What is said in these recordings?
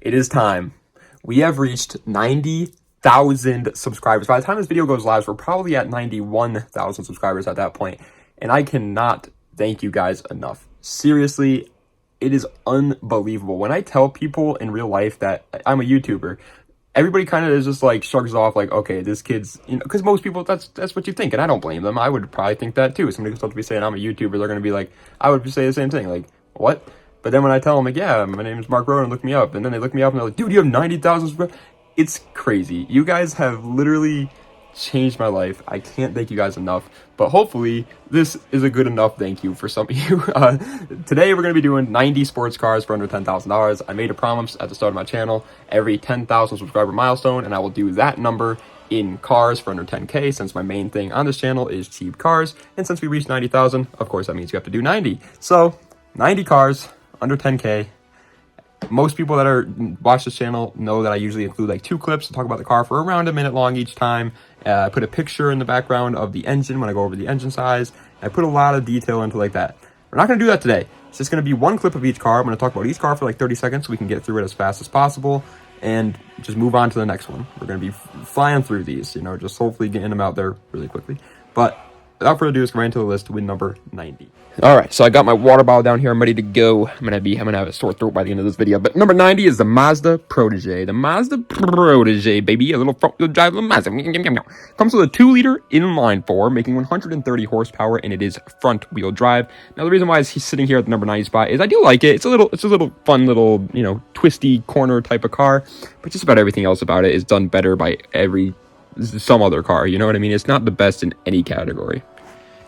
It is time. We have reached 90,000 subscribers. By the time this video goes live, we're probably at 91,000 subscribers at that point. And I cannot thank you guys enough. Seriously, it is unbelievable. When I tell people in real life that I'm a YouTuber, everybody kind of is just like shrugs off like, okay, this kid's, because most people, that's what you think. And I don't blame them. I would probably think that too. Somebody comes up to me saying I'm a YouTuber, they're going to be like, I would say the same thing. Like, what? But then when I tell them, like, yeah, my name is Mark Roden, look me up. And then they look me up and they're like, dude, you have 90,000 subscribers. It's crazy. You guys have literally changed my life. I can't thank you guys enough. But hopefully, this is a good enough thank you for some of you. Today, we're going to be doing 90 sports cars for under $10,000. I made a promise at the start of my channel, every 10,000 subscriber milestone, and I will do that number in cars for under 10K, since my main thing on this channel is cheap cars. And since we reached 90,000, of course, that means you have to do 90. So, 90 cars under 10K. Most people that watch this channel know that I usually include like 2 clips to talk about the car for around a minute long each time. I put a picture in the background of the engine when I go over the engine size. I put a lot of detail into like that. We're not going to do that today. It's just going to be 1 clip of each car. I'm going to talk about each car for like 30 seconds so we can get through it as fast as possible and just move on to the next one. We're going to be flying through these, just hopefully getting them out there really quickly. But without further ado, let's go right into the list to win number 90. All right, so I got my water bottle down here. I'm ready to go. I'm gonna have a sore throat by the end of this video. But number 90 is the Mazda Protege. The Mazda Protege, baby, a little front-wheel drive, little Mazda. Comes with a 2-liter inline 4, making 130 horsepower, and it is front-wheel drive. Now, the reason why he's sitting here at the number 90 spot is I do like it. It's a little fun, little twisty corner type of car. But just about everything else about it is done better by some other car. You know what I mean? It's not the best in any category.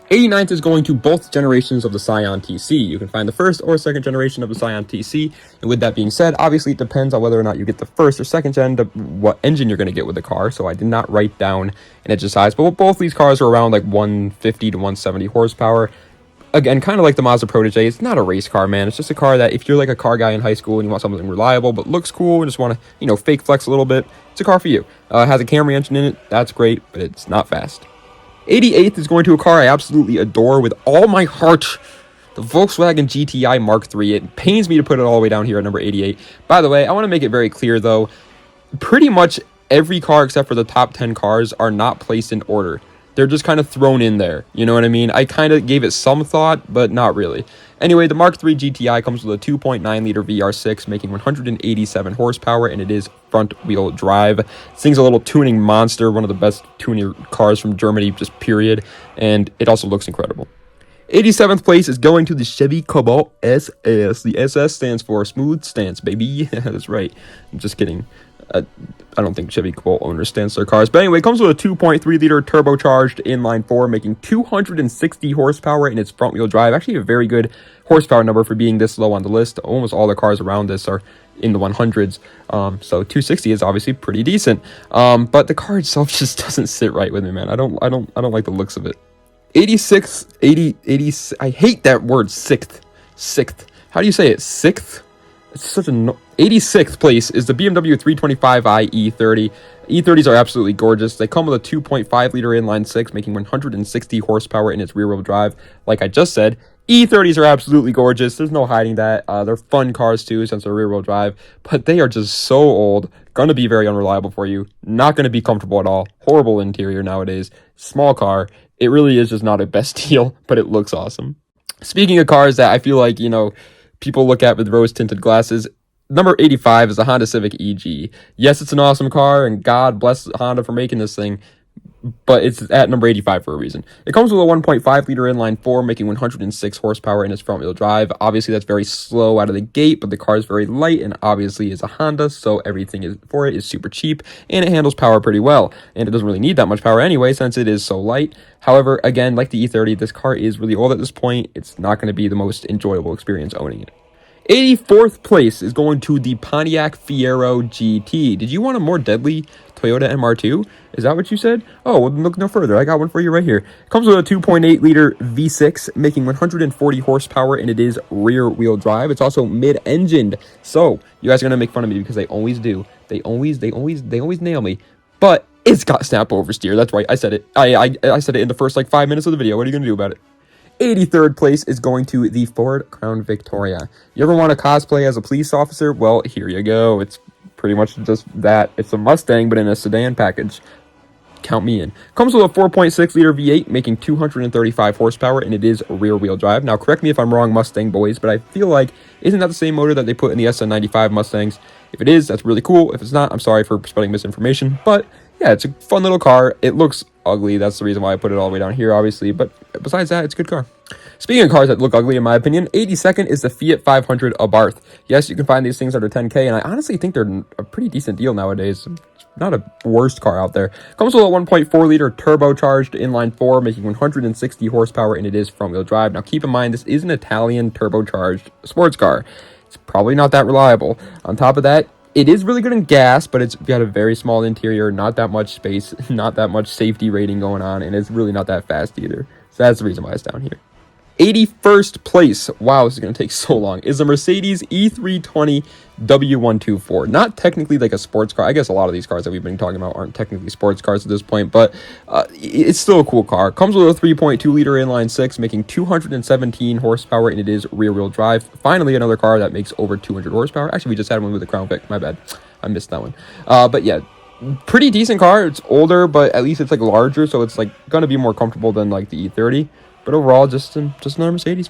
89th is going to both generations of the Scion TC. You can find the first or second generation of the Scion TC. And with that being said, obviously it depends on whether or not you get the first or second gen, what engine you're going to get with the car. So I did not write down an engine size, but both these cars are around like 150 to 170 horsepower. Again, kind of like the Mazda Protege, it's not a race car, man. It's just a car that if you're like a car guy in high school and you want something reliable but looks cool and just want to, fake flex a little bit, it's a car for you. It has a Camry engine in it. That's great, but it's not fast. 88th is going to a car I absolutely adore with all my heart, the Volkswagen GTI Mark III. It pains me to put it all the way down here at number 88. By the way, I want to make it very clear, though, pretty much every car except for the top 10 cars are not placed in order. They're just kind of thrown in there. You know what I mean? I kind of gave it some thought, but not really. Anyway, the Mark III GTI comes with a 2.9-liter VR6, making 187 horsepower, and it is front-wheel drive. This thing's a little tuning monster, one of the best tuning cars from Germany, just period, and it also looks incredible. 87th place is going to the Chevy Cobalt SS. The SS stands for SmoothStance, baby. That's right. I'm just kidding. I don't think Chevy Cobalt owners stance their cars. But anyway, it comes with a 2.3-liter turbocharged inline 4, making 260 horsepower in its front-wheel drive. Actually, a very good horsepower number for being this low on the list. Almost all the cars around this are in the 100s. So 260 is obviously pretty decent. But the car itself just doesn't sit right with me, man. I don't like the looks of it. 86, 80, I hate that word, sixth. How do you say it? Sixth? It's such a 86th place is the BMW 325i E30. E30s are absolutely gorgeous. They come with a 2.5-liter inline 6, making 160 horsepower in its rear-wheel drive. Like I just said, E30s are absolutely gorgeous. There's no hiding that. They're fun cars too, since they're rear-wheel drive. But they are just so old. Gonna be very unreliable for you. Not gonna be comfortable at all. Horrible interior nowadays. Small car. It really is just not a best deal, but it looks awesome. Speaking of cars that I feel like, people look at with rose-tinted glasses, number 85 is the Honda Civic EG. Yes, it's an awesome car, and God bless Honda for making this thing, but it's at number 85 for a reason. It comes with a 1.5-liter inline 4, making 106 horsepower in its front-wheel drive. Obviously, that's very slow out of the gate, but the car is very light, and obviously is a Honda, so everything is super cheap, and it handles power pretty well. And it doesn't really need that much power anyway, since it is so light. However, again, like the E30, this car is really old at this point. It's not going to be the most enjoyable experience owning it. 84th place is going to the Pontiac Fiero GT. Did you want a more deadly Toyota MR2? Is that what you said? Oh, well, look no further. I got one for you right here. It comes with a 2.8-liter V6, making 140 horsepower, and it is rear-wheel drive. It's also mid-engined. So, you guys are going to make fun of me because they always do. They always nail me. But it's got snap oversteer. That's right. I said it. I said it in the first 5 minutes of the video. What are you going to do about it? 83rd place is going to the Ford Crown Victoria. You ever want to cosplay as a police officer? Well, here you go. It's pretty much just that. It's a Mustang, but in a sedan package. Count me in. Comes with a 4.6 liter V8, making 235 horsepower, and it is rear-wheel drive. Now, correct me if I'm wrong, Mustang boys, but I feel like, isn't that the same motor that they put in the SN95 Mustangs? If it is, that's really cool. If it's not, I'm sorry for spreading misinformation, but yeah, it's a fun little car. It looks ugly. That's the reason why I put it all the way down here, obviously, but besides that, it's a good car. Speaking of cars that look ugly, in my opinion, 82nd is the Fiat 500 Abarth. Yes, you can find these things under 10K, and I honestly think they're a pretty decent deal nowadays. Not a worst car out there. Comes with a 1.4 liter turbocharged inline 4, making 160 horsepower, and it is front-wheel drive. Now, keep in mind, this is an Italian turbocharged sports car. It's probably not that reliable. On top of that, it is really good in gas, but it's got a very small interior, not that much space, not that much safety rating going on, and it's really not that fast either. So that's the reason why it's down here. 81st place, wow, this is going to take so long, is the Mercedes E320 W124. Not technically like a sports car. I guess a lot of these cars that we've been talking about aren't technically sports cars at this point, but it's still a cool car. Comes with a 3.2 liter inline 6, making 217 horsepower, and it is rear-wheel drive. Finally, another car that makes over 200 horsepower. Actually, we just had one with the Crown Vic. My bad. I missed that one. But yeah, pretty decent car. It's older, but at least it's like larger, so it's like going to be more comfortable than like the E30. But overall, just another Mercedes.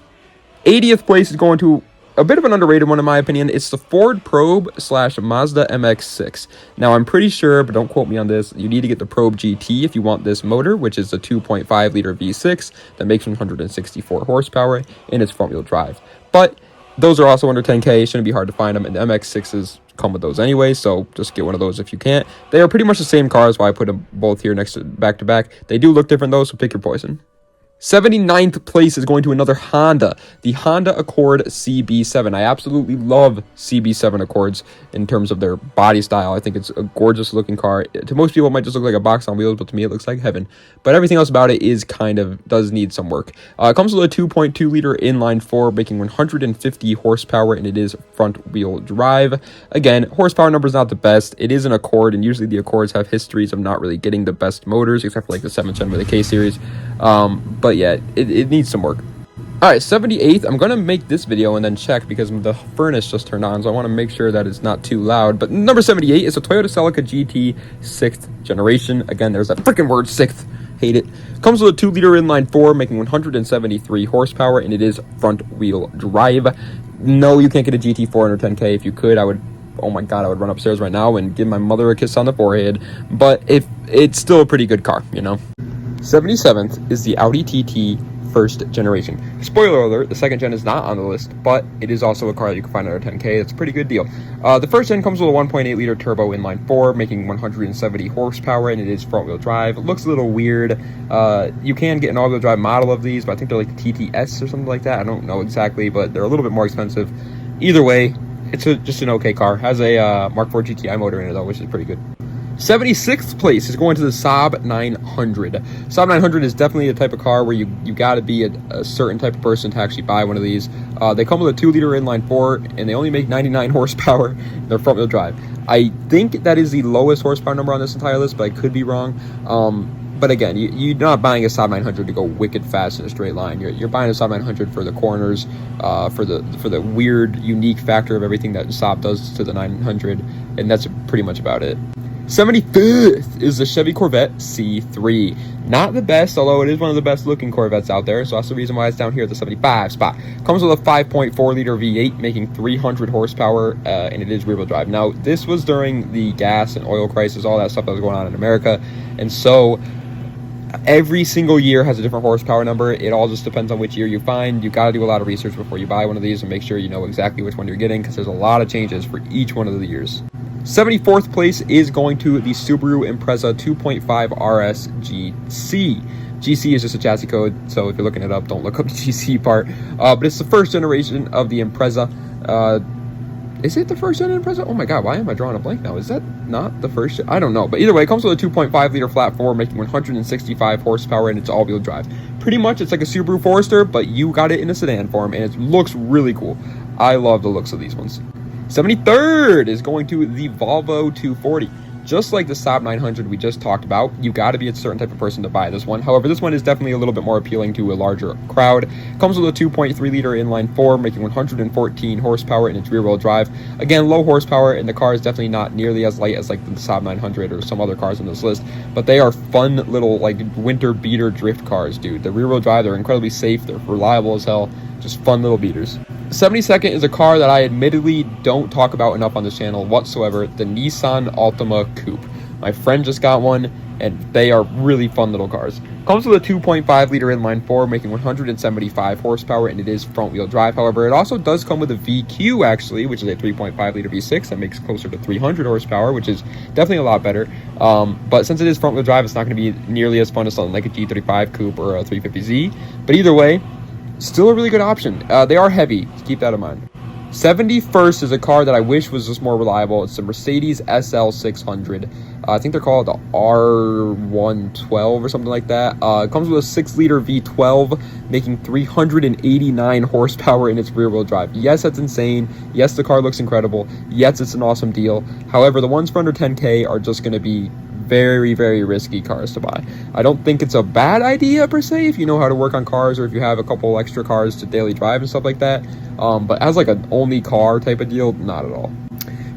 80th place is going to a bit of an underrated one, in my opinion. It's the Ford Probe / Mazda MX-6. Now, I'm pretty sure, but don't quote me on this, you need to get the Probe GT if you want this motor, which is a 2.5 liter V6 that makes 164 horsepower, and it's front-wheel drive. But those are also under 10K. It shouldn't be hard to find them, and the MX-6s come with those anyway, so just get one of those if you can't. They are pretty much the same cars, why I put them both here next to back to back. They do look different, though, so pick your poison. 79th place is going to another Honda, the Honda Accord CB7. I absolutely love CB7 Accords in terms of their body style. I think it's a gorgeous looking car. To most people, it might just look like a box on wheels, but to me, it looks like heaven. But everything else about it is does need some work. It comes with a 2.2 liter inline 4, making 150 horsepower, and it is front wheel drive. Again, horsepower number is not the best. It is an Accord, and usually the Accords have histories of not really getting the best motors, except for like the 7th gen with the K series. But yeah, it needs some work. Alright, 78th, I'm going to make this video and then check because the furnace just turned on, so I want to make sure that it's not too loud. But number 78 is a Toyota Celica GT 6th generation. Again, there's that freaking word, 6th. Hate it. Comes with a 2 liter inline 4, making 173 horsepower, and it is front wheel drive. No, you can't get a GT4 under 10K. If you could, I would, oh my god, I would run upstairs right now and give my mother a kiss on the forehead. But if it's still a pretty good car, you know. 77th is the Audi TT 1st generation. Spoiler alert, the 2nd gen is not on the list, but it is also a car that you can find under 10K. It's a pretty good deal. The 1st gen comes with a 1.8 liter turbo inline 4, making 170 horsepower, and it is front wheel drive. It looks a little weird. You can get an all-wheel drive model of these, but I think they're like the TTS or something like that. I don't know exactly, but they're a little bit more expensive. Either way, it's just an okay car. Has a Mark IV GTI motor in it though, which is pretty good. 76th place is going to the Saab 900. Saab 900 is definitely a type of car where you got to be a certain type of person to actually buy one of these. They come with a 2 liter inline 4, and they only make 99 horsepower. They're front wheel drive. I think that is the lowest horsepower number on this entire list, but I could be wrong. But again, you're not buying a Saab 900 to go wicked fast in a straight line. You're buying a Saab 900 for the corners, for the weird, unique factor of everything that Saab does to the 900, and that's pretty much about it. 75th is the Chevy Corvette C3. Not the best, although it is one of the best looking Corvettes out there, so that's the reason why it's down here at the 75 spot. Comes with a 5.4 liter V8, making 300 horsepower, and it is rear-wheel drive. Now, this was during the gas and oil crisis, all that stuff that was going on in America, and so every single year has a different horsepower number. It all just depends on which year you find. You got to do a lot of research before you buy one of these and make sure you know exactly which one you're getting, because there's a lot of changes for each one of the years. 74th place is going to the Subaru Impreza 2.5 RS GC. GC is just a chassis code, so if you're looking it up, don't look up the GC part. But it's the 1st generation of the Impreza. Is it the 1st gen Impreza? Oh my god, why am I drawing a blank now? Is that not the 1st gen? I don't know. But either way, it comes with a 2.5 liter flat 4, making 165 horsepower, and it's all-wheel drive. Pretty much, it's like a Subaru Forester, but you got it in a sedan form, and it looks really cool. I love the looks of these ones. 73rd is going to the Volvo 240. Just like the Saab 900 we just talked about, you got to be a certain type of person to buy this one. However, this one is definitely a little bit more appealing to a larger crowd. Comes with a 2.3 liter inline 4, making 114 horsepower in its rear-wheel drive. Again, low horsepower, and the car is definitely not nearly as light as like the Saab 900 or some other cars on this list, but they are fun little like winter beater drift cars, dude. The rear-wheel drive, they're incredibly safe, they're reliable as hell, just fun little beaters. 72nd is a car that I admittedly don't talk about enough on this channel whatsoever, the Nissan Altima Coupe. My friend just got one, and they are really fun little cars. Comes with a 2.5 liter inline 4, making 175 horsepower, and it is front-wheel drive. However, it also does come with a VQ, actually, which is a 3.5 liter V6 that makes closer to 300 horsepower, which is definitely a lot better. But since it is front-wheel drive, it's not going to be nearly as fun as something like a G35 Coupe or a 350Z. But either way, still a really good option. They are heavy, keep that in mind. 71st is a car that I wish was just more reliable. It's the Mercedes SL 600. I think they're called the R112 or something like that. It comes with a 6 liter V12, making 389 horsepower in its rear-wheel drive. Yes, that's insane. Yes, the car looks incredible. Yes, it's an awesome deal. However, the ones for under 10K are just going to be very, very risky cars to buy. I don't think it's a bad idea per se if you know how to work on cars, or if you have a couple extra cars to daily drive and stuff like that. But as like an only car type of deal, not at all.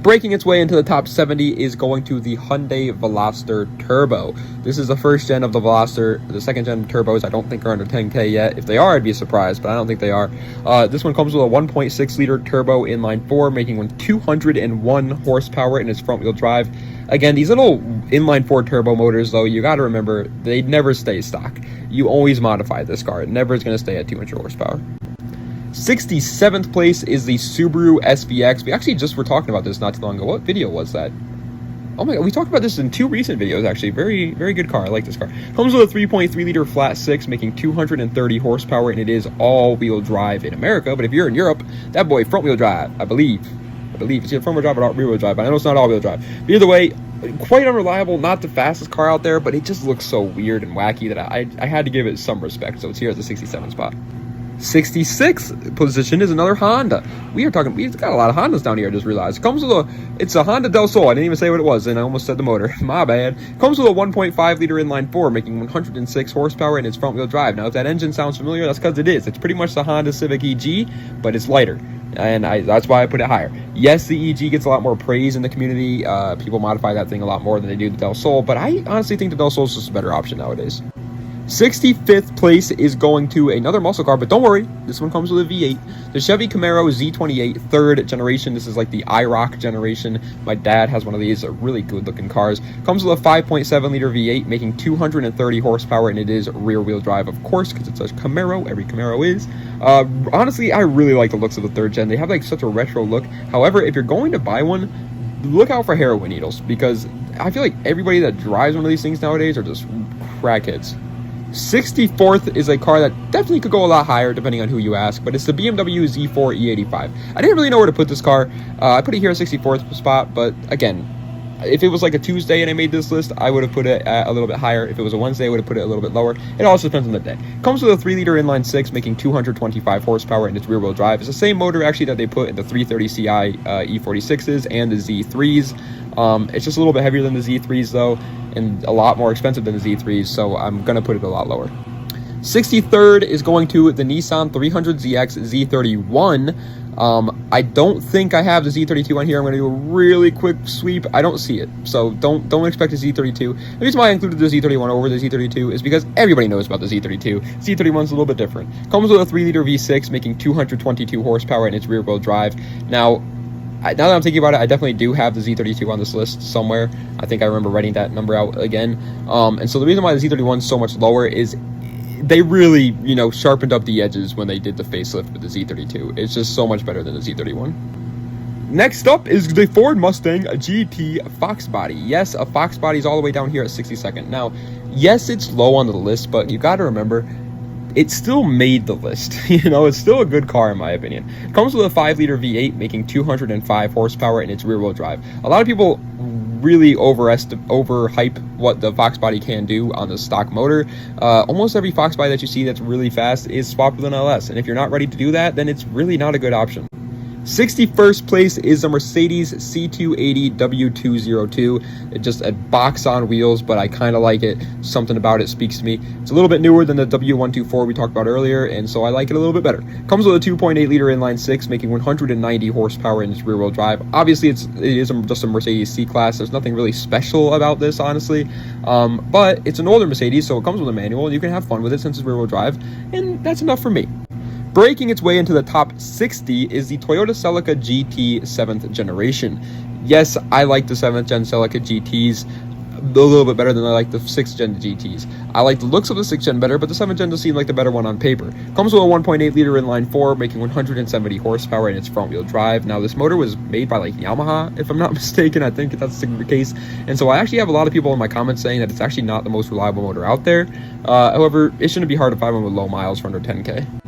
Breaking its way into the top 70 is going to the Hyundai Veloster Turbo. This is the first gen of the Veloster. The second gen turbos I don't think are under 10K yet. If they are, I'd be surprised, but I don't think they are. This one comes with a 1.6 liter turbo inline 4, making 201 horsepower in its front wheel drive. Again, these little inline 4 turbo motors, though, you got to remember, they never stay stock. You always modify this car. It never is going to stay at 200 horsepower. 67th place is the Subaru SVX. We actually just were talking about this not too long ago. What video was that? Oh my god, we talked about this in 2 recent videos, actually. Very, very good car. I like this car. Comes with a 3.3 liter flat 6, making 230 horsepower, and it is all-wheel drive in America. But if you're in Europe, that boy front-wheel drive, I believe. It's either front-wheel drive or rear-wheel drive, but I know it's not all-wheel drive. But either way, quite unreliable, not the fastest car out there, but it just looks so weird and wacky that I had to give it some respect. So it's here at the 67th spot. 66th position is another Honda. We've got a lot of Hondas down here, I just realized. It's a Honda Del Sol. I didn't even say what it was, and I almost said the motor. My bad. Comes with a 1.5 liter inline 4, making 106 horsepower in its front wheel drive. Now, if that engine sounds familiar, that's because it is. It's pretty much the Honda Civic EG, but it's lighter, and that's why I put it higher. Yes, the EG gets a lot more praise in the community. People modify that thing a lot more than they do the Del Sol, but I honestly think the Del Sol is just a better option nowadays. 65th place is going to another muscle car, but don't worry, this one comes with a V8. The Chevy Camaro Z28, 3rd generation. This is like the IROC generation. My dad has one of these, really good-looking cars. Comes with a 5.7 liter V8, making 230 horsepower, and it is rear-wheel drive, of course, because it's a Camaro. Every Camaro is. Honestly, I really like the looks of the 3rd gen. They have like such a retro look. However, if you're going to buy one, look out for heroin needles, because I feel like everybody that drives one of these things nowadays are just crackheads. 64th is a car that definitely could go a lot higher depending on who you ask, but it's the BMW Z4 E85. I didn't really know where to put this car. I put it here at 64th spot, but again, if it was like a Tuesday and I made this list, I would have put it a little bit higher. If it was a Wednesday, I would have put it a little bit lower. It also depends on the day. Comes with a 3 liter inline 6, making 225 horsepower in its rear wheel drive. It's the same motor actually that they put in the 330 Ci E46s and the Z3s. It's just a little bit heavier than the Z3s though, and a lot more expensive than the Z3s, so I'm gonna put it a lot lower. 63rd is going to the Nissan 300ZX Z31. I don't think I have the Z32 on here. I'm going to do a really quick sweep. I don't see it, so don't expect a Z32. The reason why I included the Z31 over the Z32 is because everybody knows about the Z32. Z31 is a little bit different. Comes with a 3 liter V6, making 222 horsepower in its rear wheel drive. Now that I'm thinking about it, I definitely do have the Z32 on this list somewhere. I think I remember writing that number out again. And so the reason why the Z31 is so much lower is they really, sharpened up the edges when they did the facelift with the Z32. It's just so much better than the Z31. Next up is the Ford Mustang GT Fox Body. Yes, a Fox Body is all the way down here at 62nd. Now, yes, it's low on the list, but you got to remember, it still made the list. It's still a good car in my opinion. It comes with a 5 liter V8, making 205 horsepower in its rear wheel drive. A lot of people really overhype what the Fox Body can do on the stock motor. Almost every Fox Body that you see that's really fast is swapped with an LS, and if you're not ready to do that, then it's really not a good option. 61st place is a Mercedes C280 W202. It's just a box on wheels, but I kind of like it. Something about it speaks to me. It's a little bit newer than the W124 we talked about earlier, and so I like it a little bit better. Comes with a 2.8 liter inline six, making 190 horsepower in its rear wheel drive. Obviously, it is just a Mercedes C-Class. There's nothing really special about this, honestly, but it's an older Mercedes, so it comes with a manual, and you can have fun with it since it's rear wheel drive, and that's enough for me. Breaking its way into the top 60 is the Toyota Celica GT 7th generation. Yes, I like the 7th gen Celica GTs a little bit better than I like the 6th gen GTs. I like the looks of the 6th gen better, but the 7th gen does seem like the better one on paper. Comes with a 1.8 liter inline 4, making 170 horsepower in its front wheel drive. Now, this motor was made by like Yamaha, if I'm not mistaken. I think that's the case. And so I actually have a lot of people in my comments saying that it's actually not the most reliable motor out there. However, it shouldn't be hard to find one with low miles for under 10K.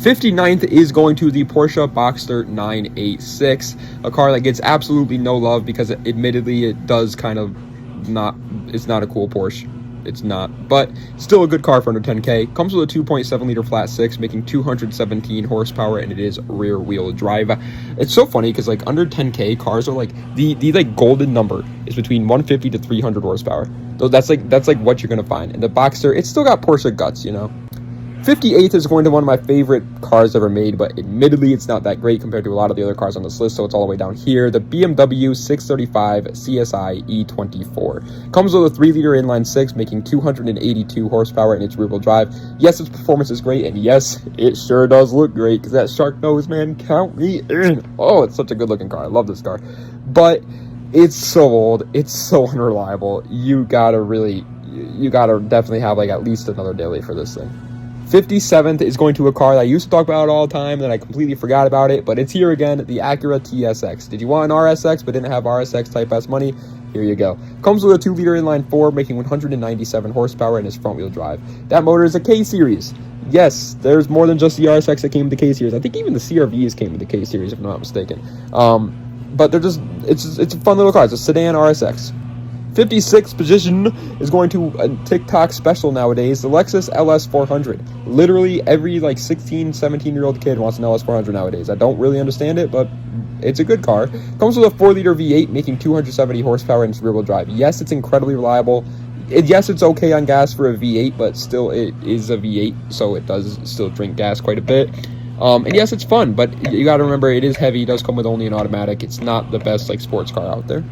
59th is going to the Porsche Boxster 986, a car that gets absolutely no love because admittedly it does kind of it's not a cool Porsche. It's not, but still a good car for under 10K. Comes with a 2.7 liter flat six, making 217 horsepower, and it is rear wheel drive. It's so funny because like under 10K cars are like the like golden number is between 150 to 300 horsepower. So that's like what you're gonna find. And the Boxster, it's still got Porsche guts, you know. 58th is going to one of my favorite cars ever made, but admittedly it's not that great compared to a lot of the other cars on this list, so it's all the way down here. The BMW 635 CSI E24. Comes with a 3 liter inline 6, making 282 horsepower in its rear wheel drive. Yes, its performance is great, and yes, it sure does look great, because that shark nose, man, count me in. Oh, it's such a good looking car. I love this car. But it's so old, it's so unreliable. You gotta definitely have like at least another daily for this thing. 57th is going to a car that I used to talk about all the time, then I completely forgot about it, but it's here again, the Acura TSX. Did you want an RSX but didn't have RSX Type S money? Here you go. Comes with a 2 liter inline 4, making 197 horsepower in its front wheel drive. That motor is a K-Series. Yes, there's more than just the RSX that came with the K-Series. I think even the CRVs came with the K-Series, if I'm not mistaken. But they're just, it's a fun little car. It's a sedan RSX. 56th position is going to a TikTok special nowadays, the Lexus LS 400. Literally every like 16, 17-year-old kid wants an LS 400 nowadays. I don't really understand it, but it's a good car. Comes with a 4 liter V8, making 270 horsepower in its rear wheel drive. Yes, it's incredibly reliable. Yes, it's okay on gas for a V8, but still it is a V8, so it does still drink gas quite a bit. And yes, it's fun, but you got to remember it is heavy. It does come with only an automatic. It's not the best like sports car out there.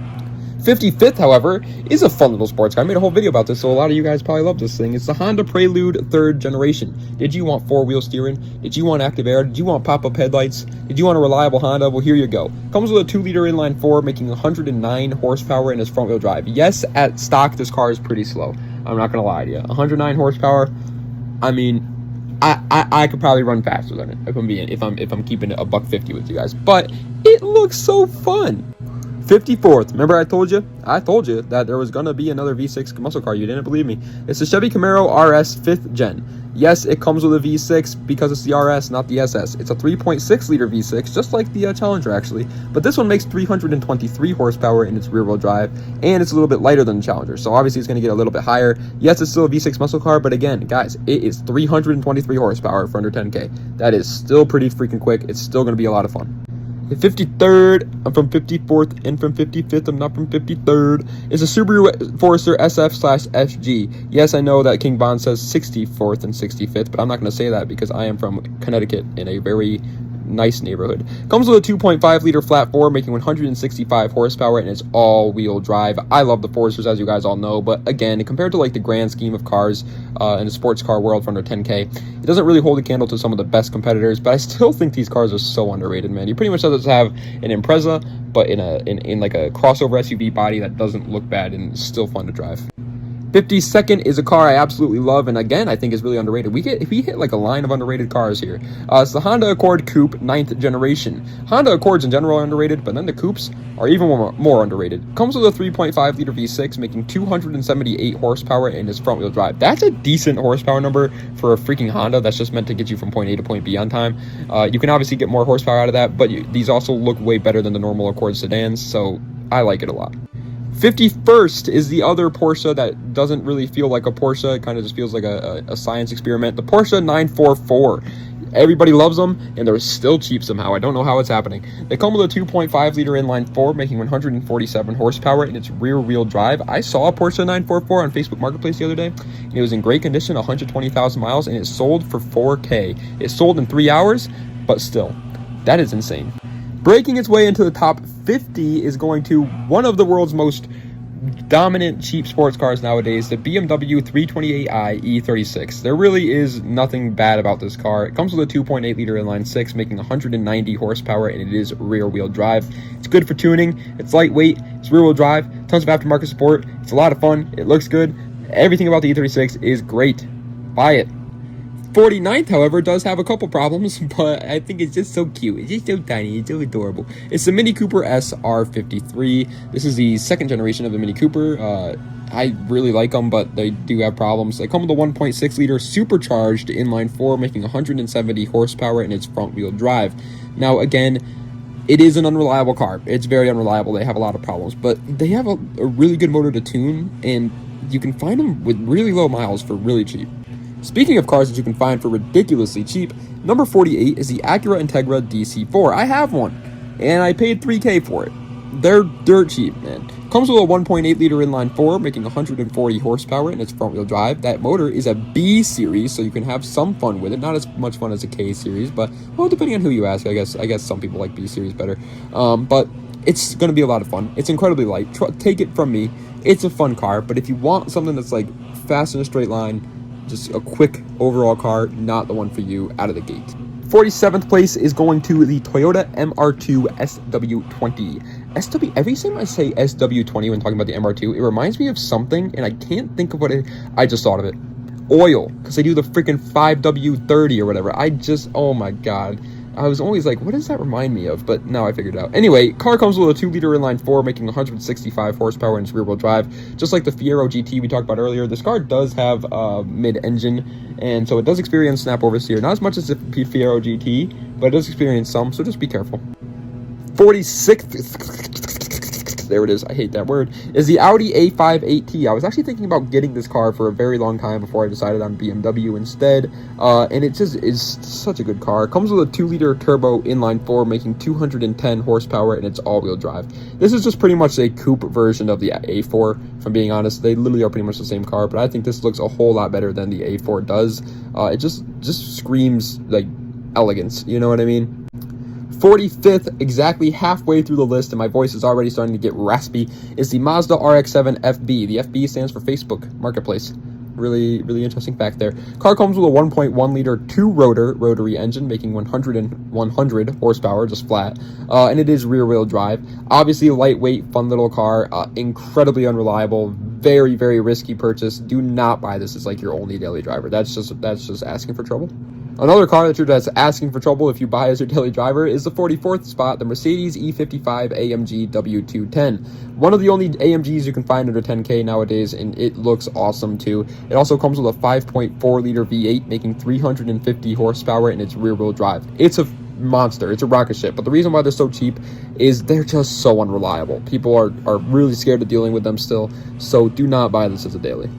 55th, however, is a fun little sports car. I made a whole video about this, so a lot of you guys probably love this thing. It's the Honda Prelude 3rd generation. Did you want 4-wheel steering? Did you want active air? Did you want pop-up headlights? Did you want a reliable Honda? Well, here you go. Comes with a 2 liter inline 4, making 109 horsepower in its front wheel drive. Yes, at stock, this car is pretty slow. I'm not gonna lie to you. 109 horsepower. I mean, I could probably run faster than it if I'm keeping it a $150 with you guys. But it looks so fun. 54th. Remember I told you that there was going to be another V6 muscle car. You didn't believe me. It's the Chevy Camaro RS 5th gen. Yes, it comes with a V6 because it's the RS, not the SS. It's a 3.6 liter V6, just like the Challenger actually. But this one makes 323 horsepower in its rear wheel drive, and it's a little bit lighter than the Challenger. So obviously it's going to get a little bit higher. Yes, it's still a V6 muscle car, but again, guys, it is 323 horsepower for under 10K. That is still pretty freaking quick. It's still going to be a lot of fun. 53rd, I'm from 54th, and from 55th, I'm not from 53rd, is a Subaru Forester SF/FG. Yes, I know that King Bond says 64th and 65th, but I'm not going to say that because I am from Connecticut in a very nice neighborhood. Comes with a 2.5 liter flat 4, making 165 horsepower, and it's all-wheel drive. I love the Foresters, as you guys all know, but again, compared to like the grand scheme of cars in the sports car world for under 10K, it doesn't really hold a candle to some of the best competitors, but I still think these cars are so underrated, man. You pretty much have to have an Impreza, but in like a crossover SUV body that doesn't look bad and is still fun to drive. 52nd is a car I absolutely love, and again, I think is really underrated. We hit like a line of underrated cars here. It's the Honda Accord Coupe 9th generation. Honda Accords in general are underrated, but then the Coupes are even more underrated. Comes with a 3.5 liter V6, making 278 horsepower in its front wheel drive. That's a decent horsepower number for a freaking Honda that's just meant to get you from point A to point B on time. You can obviously get more horsepower out of that, but these also look way better than the normal Accord sedans, so I like it a lot. 51st is the other Porsche that doesn't really feel like a Porsche. It kind of just feels like a science experiment. The Porsche 944. Everybody loves them, and they're still cheap somehow. I don't know how it's happening. They come with a 2.5-liter inline-4, making 147 horsepower, and it's rear-wheel drive. I saw a Porsche 944 on Facebook Marketplace the other day, and it was in great condition, 120,000 miles, and it sold for $4K. It sold in 3 hours, but still, that is insane. Breaking its way into the top 50 is going to one of the world's most dominant cheap sports cars nowadays, the BMW 328i E36. There really is nothing bad about this car. It comes with a 2.8-liter inline-6, making 190 horsepower, and it is rear-wheel drive. It's good for tuning. It's lightweight. It's rear-wheel drive. Tons of aftermarket support. It's a lot of fun. It looks good. Everything about the E36 is great. Buy it. 49th, however, does have a couple problems, but I think it's just so cute. It's just so tiny. It's so adorable. It's the Mini Cooper SR53. This is the second generation of the Mini Cooper. I really like them, but they do have problems. They come with a 1.6-liter supercharged inline-4, making 170 horsepower, and it's front-wheel drive. Now, again, it is an unreliable car. It's very unreliable. They have a lot of problems, but they have a really good motor to tune, and you can find them with really low miles for really cheap. Speaking of cars that you can find for ridiculously cheap, number 48 is the Acura Integra DC4. I have one, and I paid $3K for it. They're dirt cheap, man. Comes with a 1.8-liter inline-4, making 140 horsepower, and it's front-wheel drive. That motor is a B series, so you can have some fun with it. Not as much fun as a K series, but, well, depending on who you ask, I guess some people like B series better. But it's going to be a lot of fun. It's incredibly light. Take it from me. It's a fun car, but if you want something that's, like, fast in a straight line, just a quick overall car, not the one for you out of the gate. 47th place is going to the Toyota MR2 SW20. Every time I say SW20 when talking about the MR2, it reminds me of something, and I can't think of what it... I just thought of it. Oil, because they do the freaking 5W30 or whatever. Oh my god. I was always like, what does that remind me of? But now I figured it out. Anyway, car comes with a 2-liter inline-4, making 165 horsepower and it's rear-wheel drive. Just like the Fiero GT we talked about earlier, this car does have mid-engine, and so it does experience snap oversteer. Not as much as the Fiero GT, but it does experience some, so just be careful. 46th, there it is, I hate that word, is the Audi A5 8T. I was actually thinking about getting this car for a very long time before I decided on BMW instead, and it just is such a good car. It comes with a 2-liter turbo inline-4, making 210 horsepower, and it's all-wheel drive. This is just pretty much a coupe version of the A4, if I'm being honest. They literally are pretty much the same car, but I think this looks a whole lot better than the A4 does. It just screams, like, elegance, you know what I mean? 45th, exactly halfway through the list, and my voice is already starting to get raspy, is the Mazda RX-7 FB. The FB stands for Facebook Marketplace. Really interesting fact there. Car comes with a 1.1-liter 2-rotor rotary engine, making 100 horsepower, just flat, and it is rear-wheel drive. Obviously, a lightweight, fun little car, incredibly unreliable, very risky purchase. Do not buy this as like your only daily driver. That's just asking for trouble. Another car that's asking for trouble if you buy as your daily driver is the 44th spot, the Mercedes E55 AMG W210. One of the only AMGs you can find under 10K nowadays, and it looks awesome too. It also comes with a 5.4-liter V8, making 350 horsepower, and it's rear-wheel drive. It's a monster. It's a rocket ship. But the reason why they're so cheap is they're just so unreliable. People are really scared of dealing with them still, so do not buy this as a daily.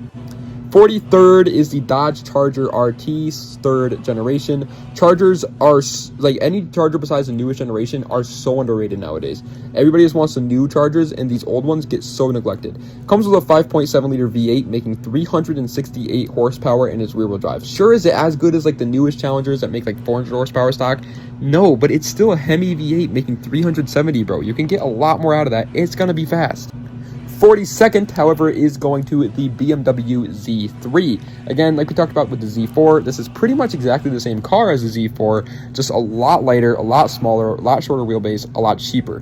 43rd is the Dodge Charger RT, 3rd generation. Chargers are, like any Charger besides the newest generation, are so underrated nowadays. Everybody just wants the new Chargers, and these old ones get so neglected. Comes with a 5.7-liter V8, making 368 horsepower, and it's rear-wheel drive. Sure, is it as good as like the newest Challengers that make like 400 horsepower stock? No, but it's still a Hemi V8 making 370, bro. You can get a lot more out of that. It's gonna be fast. 42nd, however, is going to the BMW Z3. Again, like we talked about with the Z4, this is pretty much exactly the same car as the Z4, just a lot lighter, a lot smaller, a lot shorter wheelbase, a lot cheaper.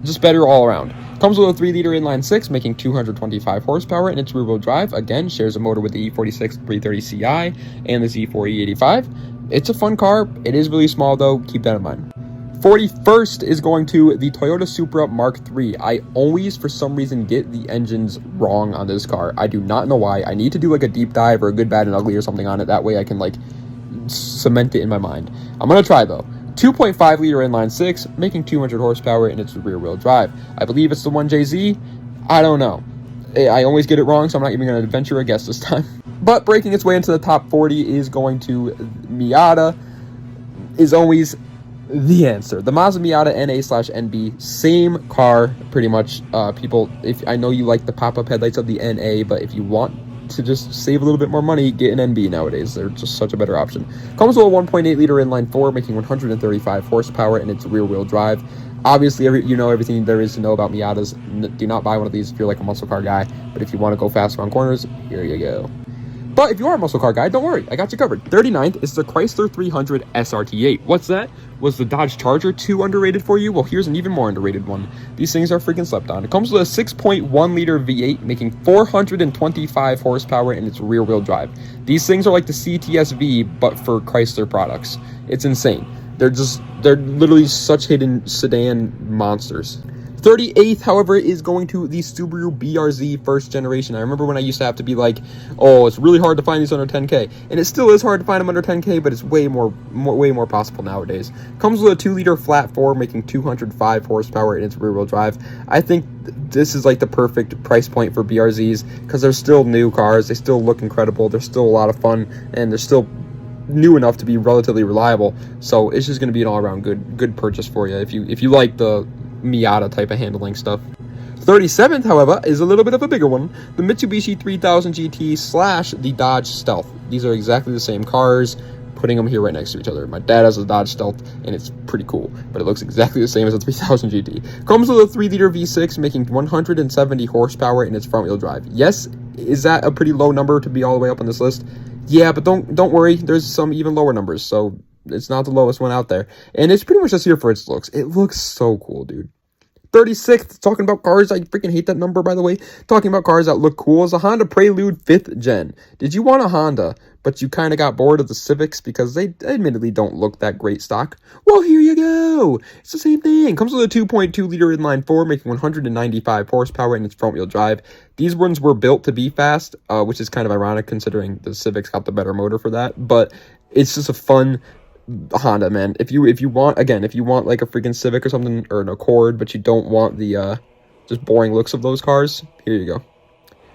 Just better all around. Comes with a 3-liter inline-6, making 225 horsepower, and it's rear-wheel drive. Again, shares a motor with the E46 330ci and the Z4 E85. It's a fun car. It is really small, though. Keep that in mind. 41st is going to the Toyota Supra Mark III. I always, for some reason, get the engines wrong on this car. I do not know why. I need to do like a deep dive or a good, bad, and ugly or something on it. That way I can like cement it in my mind. I'm going to try though. 2.5-liter inline-6, making 200 horsepower, and it's rear-wheel drive. I believe it's the 1JZ. I don't know. I always get it wrong, so I'm not even going to venture a guess this time. But breaking its way into the top 40 is going to Miata. is always the answer. The Mazda Miata NA/NB, same car, pretty much. People, if I know you like the pop-up headlights of the NA, but if you want to just save a little bit more money, get an NB nowadays. They're just such a better option. Comes with a 1.8 liter inline four, making 135 horsepower, and it's rear-wheel drive. Obviously, you know everything there is to know about Miatas. Do not buy one of these if you're like a muscle car guy, but if you want to go fast around corners, here you go. But if you are a muscle car guy, don't worry, I got you covered. 39th is the Chrysler 300 SRT8. What's that? Was the Dodge Charger too underrated for you? Well, here's an even more underrated one. These things are freaking slept on. It comes with a 6.1 liter V8, making 425 horsepower, and it's rear-wheel drive. These things are like the CTS-V, but for Chrysler products. It's insane. They're literally such hidden sedan monsters. 38th, however, is going to the Subaru BRZ first generation. I remember when I used to have to be like, oh, it's really hard to find these under 10K. And it still is hard to find them under 10K, but it's way more possible nowadays. Comes with a 2-liter flat four, making 205 horsepower, and it's rear-wheel drive. I think this is like the perfect price point for BRZs because they're still new cars. They still look incredible. They're still a lot of fun, and they're still new enough to be relatively reliable. So it's just going to be an all-around good purchase for you if you like the Miata type of handling stuff. 37th, however, is a little bit of a bigger one. The Mitsubishi 3000 GT / the Dodge Stealth. These are exactly the same cars. Putting them here right next to each other. My dad has a Dodge Stealth, and it's pretty cool, but it looks exactly the same as a 3000 GT. Comes with a 3-liter V6, making 170 horsepower, and it's front-wheel drive. Yes, is that a pretty low number to be all the way up on this list? Yeah, but don't worry. There's some even lower numbers, so it's not the lowest one out there. And it's pretty much just here for its looks. It looks so cool, dude. 36th, talking about cars, I freaking hate that number, by the way. Talking about cars that look cool, is a Honda Prelude 5th Gen. Did you want a Honda, but you kind of got bored of the Civics because they admittedly don't look that great stock? Well, here you go. It's the same thing. Comes with a 2.2 liter inline four, making 195 horsepower, and it's front-wheel drive. These ones were built to be fast, which is kind of ironic considering the Civics got the better motor for that, but it's just a fun Honda, man. If you want like a freaking Civic or something, or an Accord, but you don't want the just boring looks of those cars, here you go.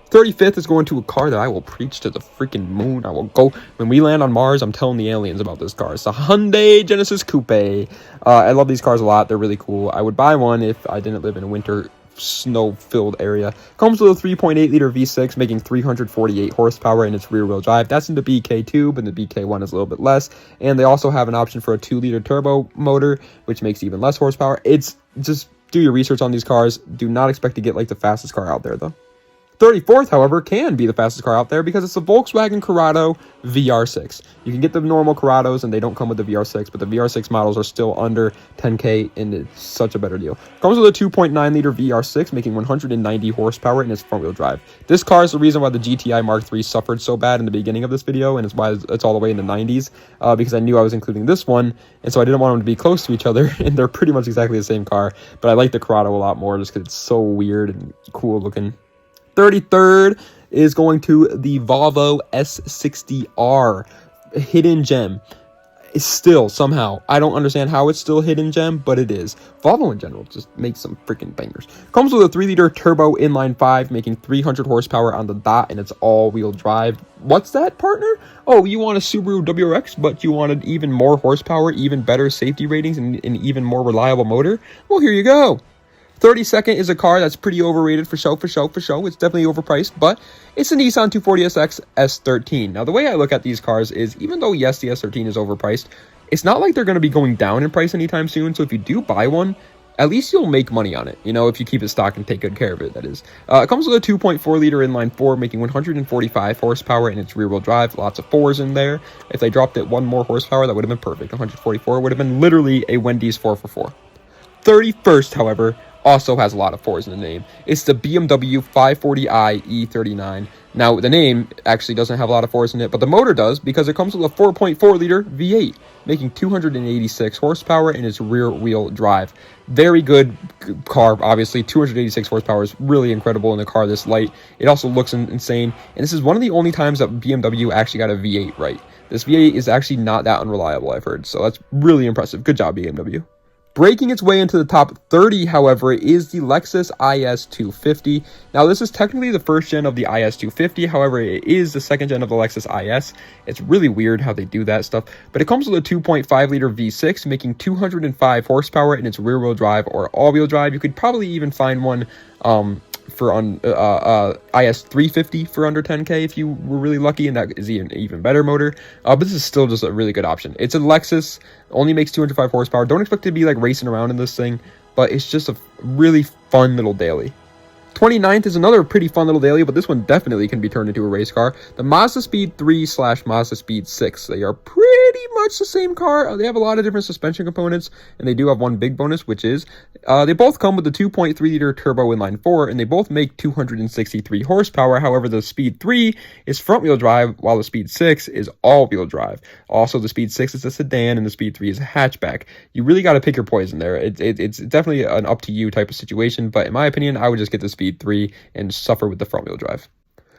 35th is going to a car that I will preach to the freaking moon. I will go when we land on Mars. I'm telling the aliens about this car. It's a Hyundai Genesis Coupe. I love these cars a lot. They're really cool. I would buy one if I didn't live in a winter snow-filled area. Comes with a 3.8 liter V6, making 348 horsepower, and it's rear-wheel drive. That's in the BK2, but the BK1 is a little bit less. And they also have an option for a 2-liter turbo motor, which makes even less horsepower. It's just do your research on these cars. Do not expect to get like the fastest car out there, though. 34th, however, can be the fastest car out there because it's a Volkswagen Corrado VR6. You can get the normal Corrados, and they don't come with the VR6, but the VR6 models are still under 10K, and it's such a better deal. Comes with a 2.9 liter VR6, making 190 horsepower, and it's front-wheel drive. This car is the reason why the GTI Mark III suffered so bad in the beginning of this video, and it's why it's all the way in the 90s, because I knew I was including this one, and so I didn't want them to be close to each other, and they're pretty much exactly the same car, but I like the Corrado a lot more just because it's so weird and cool looking. 33rd is going to the Volvo S60R, hidden gem. It's still somehow, I don't understand how it's still hidden gem, but it is. Volvo in general just makes some freaking bangers. Comes with a 3-liter turbo inline 5, making 300 horsepower on the dot, and it's all-wheel drive. What's that, partner? Oh, you want a Subaru WRX, but you wanted even more horsepower, even better safety ratings, and an even more reliable motor? Well, here you go. 32nd is a car that's pretty overrated for show. It's definitely overpriced, but it's a Nissan 240SX S13. Now, the way I look at these cars is, even though, yes, the S13 is overpriced, it's not like they're going to be going down in price anytime soon, so if you do buy one, at least you'll make money on it, you know, if you keep it stocked and take good care of it, that is. It comes with a 2.4 liter inline four, making 145 horsepower, and it's rear-wheel drive. Lots of fours in there. If they dropped it one more horsepower, that would have been perfect. 144 would have been literally a Wendy's 4for4. 31st, however, also has a lot of fours in the name. It's the BMW 540i E39. Now, the name actually doesn't have a lot of fours in it, but the motor does because it comes with a 4.4 liter V8, making 286 horsepower, and it's rear-wheel drive. Very good car, obviously. 286 horsepower is really incredible in a car this light. It also looks insane, and this is one of the only times that BMW actually got a V8 right. This V8 is actually not that unreliable, I've heard, so that's really impressive. Good job, BMW. Breaking its way into the top 30, however, is the Lexus IS 250. Now, this is technically the first gen of the IS 250. However, it is the second gen of the Lexus IS. It's really weird how they do that stuff. But it comes with a 2.5-liter V6, making 205 horsepower in its rear-wheel drive or all-wheel drive. You could probably even find one for IS 350 for under 10K if you were really lucky, and that is an even better motor. But this is still just a really good option. It's a Lexus, only makes 205 horsepower. Don't expect to be like racing around in this thing, but it's just a really fun little daily. 29th is another pretty fun little daily, but this one definitely can be turned into a race car. The Mazda Speed 3 / Mazda Speed 6. They are pretty much the same car. They have a lot of different suspension components, and they do have one big bonus, which is they both come with the 2.3-liter turbo inline 4, and they both make 263 horsepower. However, the Speed 3 is front-wheel drive, while the Speed 6 is all-wheel drive. Also, the Speed 6 is a sedan, and the Speed 3 is a hatchback. You really got to pick your poison there. It's definitely an up-to-you type of situation, but in my opinion, I would just get the Speed 3 and suffer with the front-wheel drive.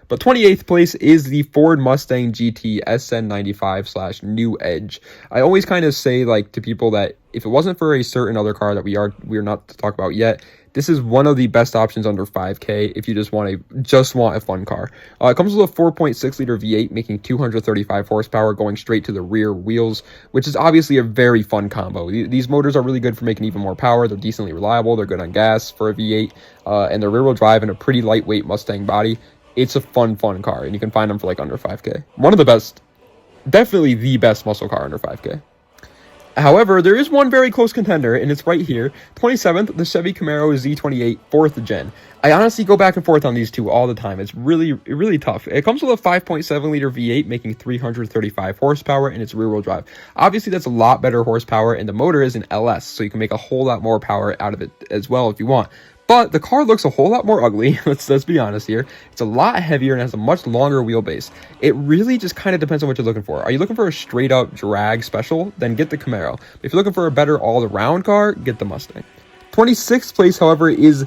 But 28th place is the Ford Mustang GT SN95 / New Edge. I always kind of say like to people that if it wasn't for a certain other car that we're not to talk about yet, this is one of the best options under 5K if you just want a fun car. It comes with a 4.6-liter V8 making 235 horsepower going straight to the rear wheels, which is obviously a very fun combo. These motors are really good for making even more power. They're decently reliable. They're good on gas for a V8, and they're rear-wheel drive and a pretty lightweight Mustang body. It's a fun car, and you can find them for like under 5K. One of the best, definitely the best muscle car under 5K. However, there is one very close contender, and it's right here. 27th, the Chevy Camaro Z28 4th Gen. I honestly go back and forth on these two all the time. It's really tough. It comes with a 5.7-liter V8 making 335 horsepower in its rear-wheel drive. Obviously, that's a lot better horsepower, and the motor is an LS, so you can make a whole lot more power out of it as well if you want. But the car looks a whole lot more ugly, let's be honest here. It's a lot heavier and has a much longer wheelbase. It really just kind of depends on what you're looking for. Are you looking for a straight-up drag special? Then get the Camaro. If you're looking for a better all-around car, get the Mustang. 26th place, however, is,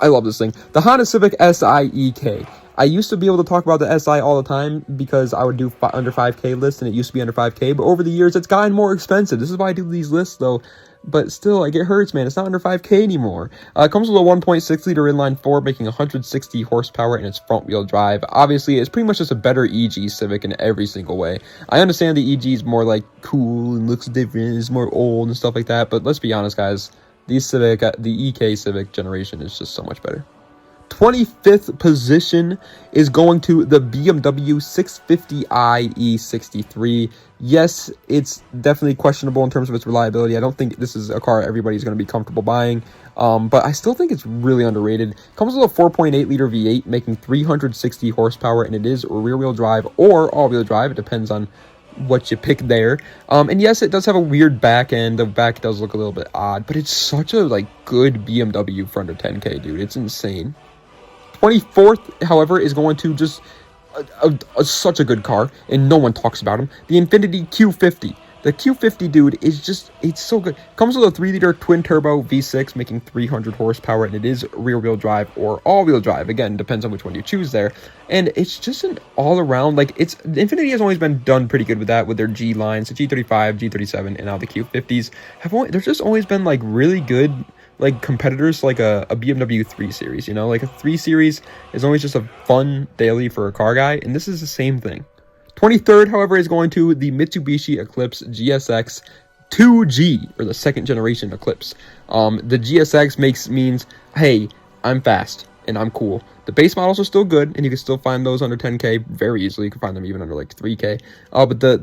I love this thing, the Honda Civic Si-EK. I used to be able to talk about the SI all the time because I would do under 5K lists, and it used to be under 5K, but over the years, it's gotten more expensive. This is why I do these lists, though. But still, like, it hurts, man. It's not under 5K anymore. It comes with a 1.6-liter inline 4, making 160 horsepower in its front-wheel drive. Obviously, it's pretty much just a better EG Civic in every single way. I understand the EG is more, like, cool and looks different, is more old and stuff like that, but let's be honest, guys. The EK Civic generation is just so much better. 25th position is going to the BMW 650i E63. Yes, it's definitely questionable in terms of its reliability. I don't think this is a car everybody's going to be comfortable buying, but I still think it's really underrated. It comes with a 4.8-liter V8 making 360 horsepower, and it is rear-wheel drive or all-wheel drive. It depends on what you pick there. And yes, it does have a weird back end. The back does look a little bit odd, but it's such a good BMW for under 10K, dude. It's insane. 24th, however, is going to just such a good car, and no one talks about him. The Infiniti Q50. The Q50, dude, is just, it's so good. Comes with a 3-liter twin-turbo V6, making 300 horsepower, and it is rear-wheel drive or all-wheel drive. Again, depends on which one you choose there. And it's just an all-around, the Infiniti has always been done pretty good with that, with their G lines, the G35, G37, and now the Q50s. There's just always been, really good competitors, like a BMW 3 Series, you know? A 3 Series is always just a fun daily for a car guy, and this is the same thing. 23rd, however, is going to the Mitsubishi Eclipse GSX 2G, or the second generation Eclipse. The GSX means, hey, I'm fast, and I'm cool. The base models are still good, and you can still find those under 10K very easily. You can find them even under 3K. But the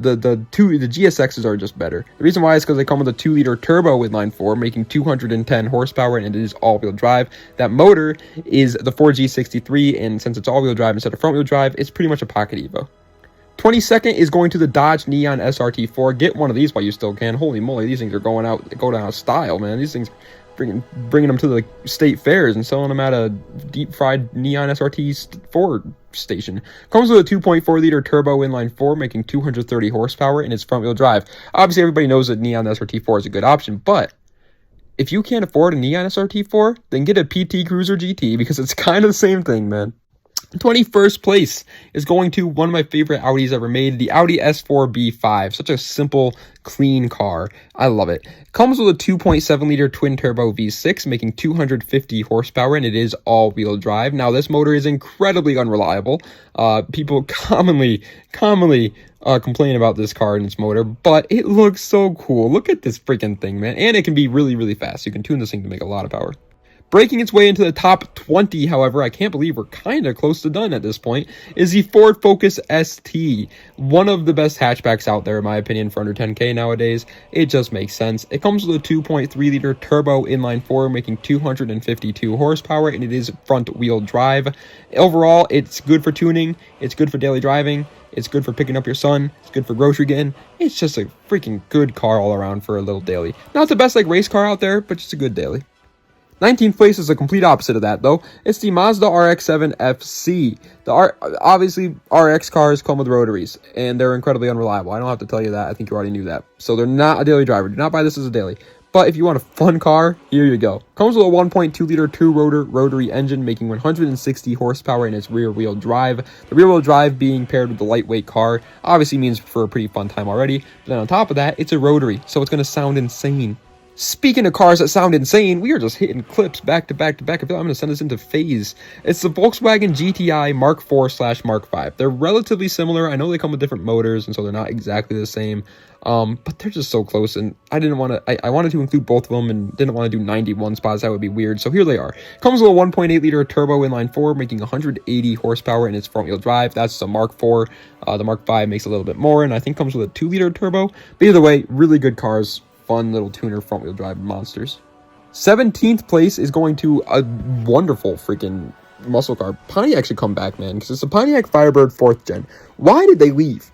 GSXs are just better. The reason why is because they come with a 2-liter turbo inline 4, making 210 horsepower, and it is all-wheel drive. That motor is the 4G63, and since it's all-wheel drive instead of front-wheel drive, it's pretty much a pocket Evo. 22nd is going to the Dodge Neon SRT4. Get one of these while you still can. Holy moly, these things are going out of style, man. These things bringing them to the state fairs and selling them at a deep-fried Neon SRT4 station. Comes with a 2.4-liter turbo inline 4, making 230 horsepower in its front-wheel drive. Obviously, everybody knows that Neon SRT4 is a good option, but if you can't afford a Neon SRT4, then get a PT Cruiser GT, because it's kind of the same thing, man. 21st place is going to one of my favorite Audis ever made, the Audi S4 B5. Such a simple, clean car. I love it. Comes with a 2.7 liter twin turbo V6, making 250 horsepower, and it is all-wheel drive. Now, this motor is incredibly unreliable. People commonly complain about this car and its motor, but it looks so cool. Look at this freaking thing, man. And it can be really, really fast. You can tune this thing to make a lot of power. Breaking its way into the top 20, however, I can't believe we're kind of close to done at this point, is the Ford Focus ST. One of the best hatchbacks out there, in my opinion, for under 10K nowadays. It just makes sense. It comes with a 2.3 liter turbo inline-4, making 252 horsepower, and it is front-wheel drive. Overall, it's good for tuning. It's good for daily driving. It's good for picking up your son. It's good for grocery getting. It's just a freaking good car all around for a little daily. Not the best like race car out there, but just a good daily. 19th place is the complete opposite of that, though. It's the Mazda RX-7 FC. Obviously, RX cars come with rotaries, and they're incredibly unreliable. I don't have to tell you that. I think you already knew that. So they're not a daily driver. Do not buy this as a daily. But if you want a fun car, here you go. Comes with a 1.2 liter two-rotor rotary engine, making 160 horsepower in its rear-wheel drive. The rear-wheel drive being paired with the lightweight car obviously means for a pretty fun time already. But then on top of that, it's a rotary, so it's going to sound insane. Speaking of cars that sound insane, we are just hitting clips back to back to back. I feel like I'm going to send this into phase. It's the Volkswagen GTI Mark IV / Mark V. They're relatively similar. I know they come with different motors, and so they're not exactly the same. But they're just so close, and I wanted to include both of them and didn't want to do 91 spots. That would be weird. So here they are. Comes with a 1.8 liter turbo inline-4, making 180 horsepower in its front-wheel drive. That's the Mark IV. The Mark V makes a little bit more, and I think comes with a 2 liter turbo. But either way, really good cars. Fun little tuner front-wheel drive monsters. 17th place is going to a wonderful freaking muscle car. Pontiac should come back, man, because it's a Pontiac Firebird 4th gen. Why did they leave?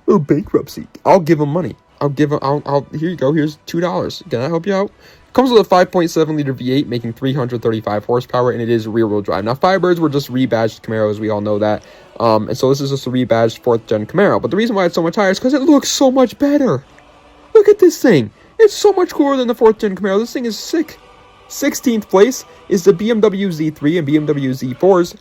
Oh, bankruptcy. I'll give them money. Here you go. Here's $2. Can I help you out? Comes with a 5.7 liter V8, making 335 horsepower, and it is rear-wheel drive. Now, Firebirds were just rebadged Camaros. We all know that. And so this is just a rebadged 4th gen Camaro. But the reason why it's so much higher is because it looks so much better. Look at this thing. It's so much cooler than the 4th gen Camaro. This thing is sick. 16th place is the BMW Z3 and BMW Z4's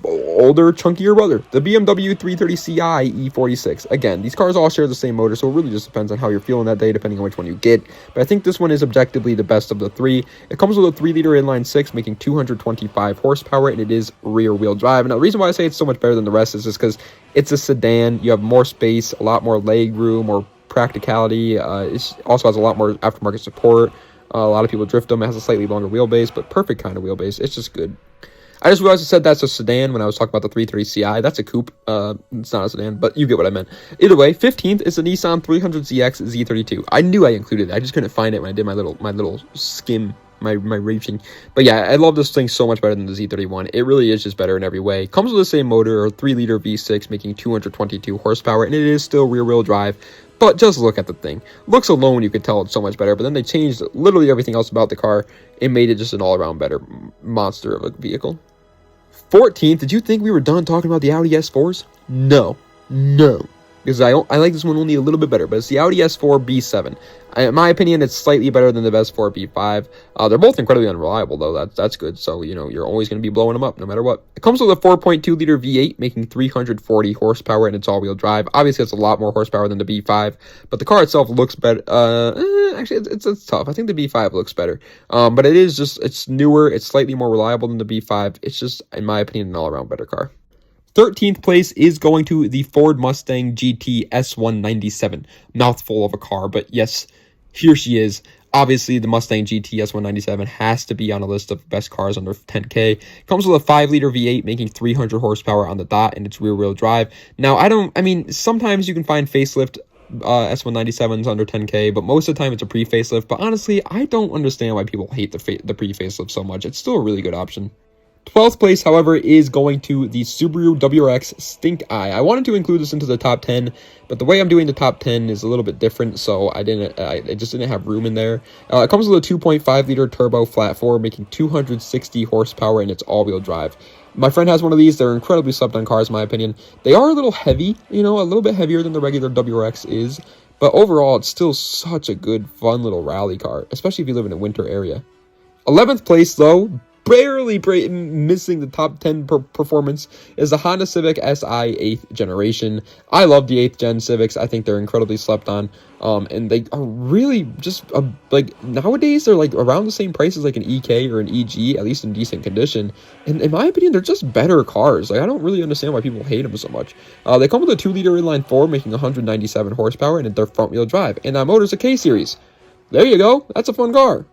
older, chunkier brother, the BMW 330ci E46. Again, these cars all share the same motor, so it really just depends on how you're feeling that day, depending on which one you get. But I think this one is objectively the best of the three. It comes with a 3 liter inline-6, making 225 horsepower, and it is rear-wheel drive. Now, the reason why I say it's so much better than the rest is just because it's a sedan. You have more space, a lot more leg room, more practicality. It also has a lot more aftermarket support. A lot of people drift them. It has a slightly longer wheelbase, but perfect kind of wheelbase. It's just good. I just realized I said that's a sedan when I was talking about the 330ci. That's a coupe. It's not a sedan, but you get what I meant. Either way, 15th is the Nissan 300ZX Z32. I knew I included it. I just couldn't find it when I did my little skim, my reaching. But yeah, I love this thing so much better than the Z31. It really is just better in every way. Comes with the same motor, a 3 liter V6, making 222 horsepower, and it is still rear-wheel drive. But just look at the thing. Looks alone, you could tell it's so much better. But then they changed literally everything else about the car and made it just an all-around better monster of a vehicle. 14th, did you think we were done talking about the Audi S4s? No. Because I like this one only a little bit better. But it's the Audi S4 B7. In my opinion, it's slightly better than the best 4 B5. They're both incredibly unreliable, though. That's good. So, you're always going to be blowing them up no matter what. It comes with a 4.2 liter V8, making 340 horsepower, and it's all-wheel drive. Obviously, it's a lot more horsepower than the B5, but the car itself looks better. Actually, it's tough. I think the B5 looks better. But it's newer. It's slightly more reliable than the B5. It's just, in my opinion, an all-around better car. 13th place is going to the Ford Mustang GT S197. Mouthful of a car, but yes, here she is. Obviously, the Mustang GT S197 has to be on a list of best cars under 10K. Comes with a 5 liter V8, making 300 horsepower on the dot, and it's rear-wheel drive. Now, sometimes you can find facelift S197s under 10K, but most of the time it's a pre-facelift. But honestly, I don't understand why people hate the pre-facelift so much. It's still a really good option. 12th place, however, is going to the Subaru WRX Stink Eye. I wanted to include this into the top 10, but the way I'm doing the top 10 is a little bit different, so I just didn't have room in there. It comes with a 2.5 liter turbo flat 4, making 260 horsepower, and it's all-wheel drive. My friend has one of these. They're incredibly slept on cars, in my opinion. They are a little heavy, a little bit heavier than the regular WRX is, but overall, it's still such a good, fun little rally car, especially if you live in a winter area. 11th place, though, barely missing the top 10 performance is the Honda Civic Si 8th generation. I love the 8th gen Civics. I think they're incredibly slept on. And they are really just like nowadays they're like around the same price as like an EK or an EG, at least in decent condition. And in my opinion, they're just better cars. Like I don't really understand why people hate them so much. They come with a 2-liter inline-4, making 197 horsepower, and they're front-wheel drive. And that motor's a K-Series. There you go. That's a fun car.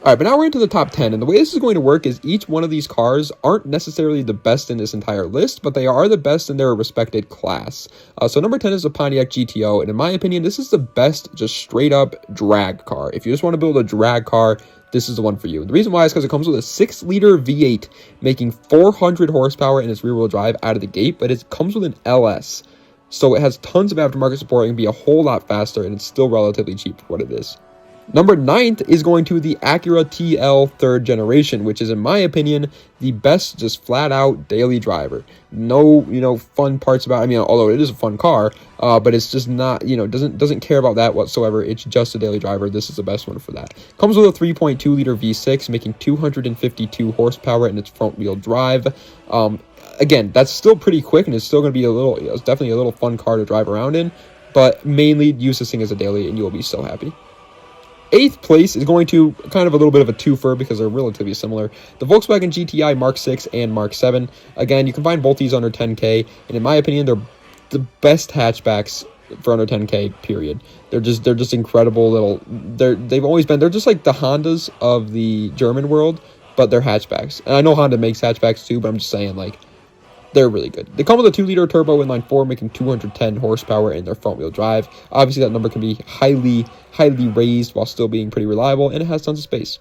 All right, but now we're into the top 10, and the way this is going to work is each one of these cars aren't necessarily the best in this entire list, but they are the best in their respected class. So number 10 is the Pontiac GTO, and in my opinion, this is the best just straight-up drag car. If you just want to build a drag car, this is the one for you. The reason why is because it comes with a 6-liter V8, making 400 horsepower in its rear-wheel drive out of the gate, but it comes with an LS. So it has tons of aftermarket support and can be a whole lot faster, and it's still relatively cheap for what it is. Number 9th is going to the Acura TL 3rd generation, which is, in my opinion, the best just flat-out daily driver. No, fun parts about it. I mean, although it is a fun car, but it's just not, doesn't care about that whatsoever. It's just a daily driver. This is the best one for that. Comes with a 3.2-liter V6, making 252 horsepower in its front-wheel drive. Again, that's still pretty quick, and it's still going to be it's definitely a little fun car to drive around in, but mainly use this thing as a daily, and you'll be so happy. 8th place is going to kind of a little bit of a twofer because they're relatively similar. The Volkswagen GTI Mark 6 and Mark 7. Again, you can find both these under 10K, and in my opinion, they're the best hatchbacks for under 10K, period. They're just incredible little, they're just like the Hondas of the German world, but they're hatchbacks. And I know Honda makes hatchbacks too, but I'm just saying, like, they're really good. They come with a 2-liter turbo inline-4, making 210 horsepower in their front-wheel drive. Obviously, that number can be highly raised while still being pretty reliable, and it has tons of space.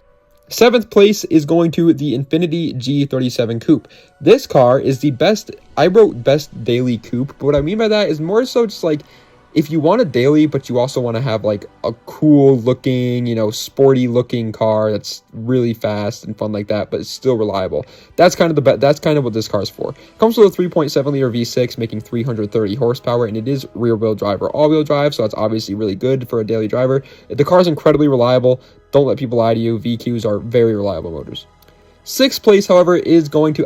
7th place is going to the Infiniti G37 Coupe. This car is the best, I wrote best daily coupe, but what I mean by that is more so just like, if you want a daily, but you also want to have like a cool looking, sporty looking car that's really fast and fun like that, but it's still reliable. That's kind of that's kind of what this car is for. It comes with a 3.7-liter V6, making 330 horsepower, and it is rear-wheel drive or all-wheel drive, so that's obviously really good for a daily driver. The car is incredibly reliable. Don't let people lie to you. VQs are very reliable motors. 6th place, however, is going to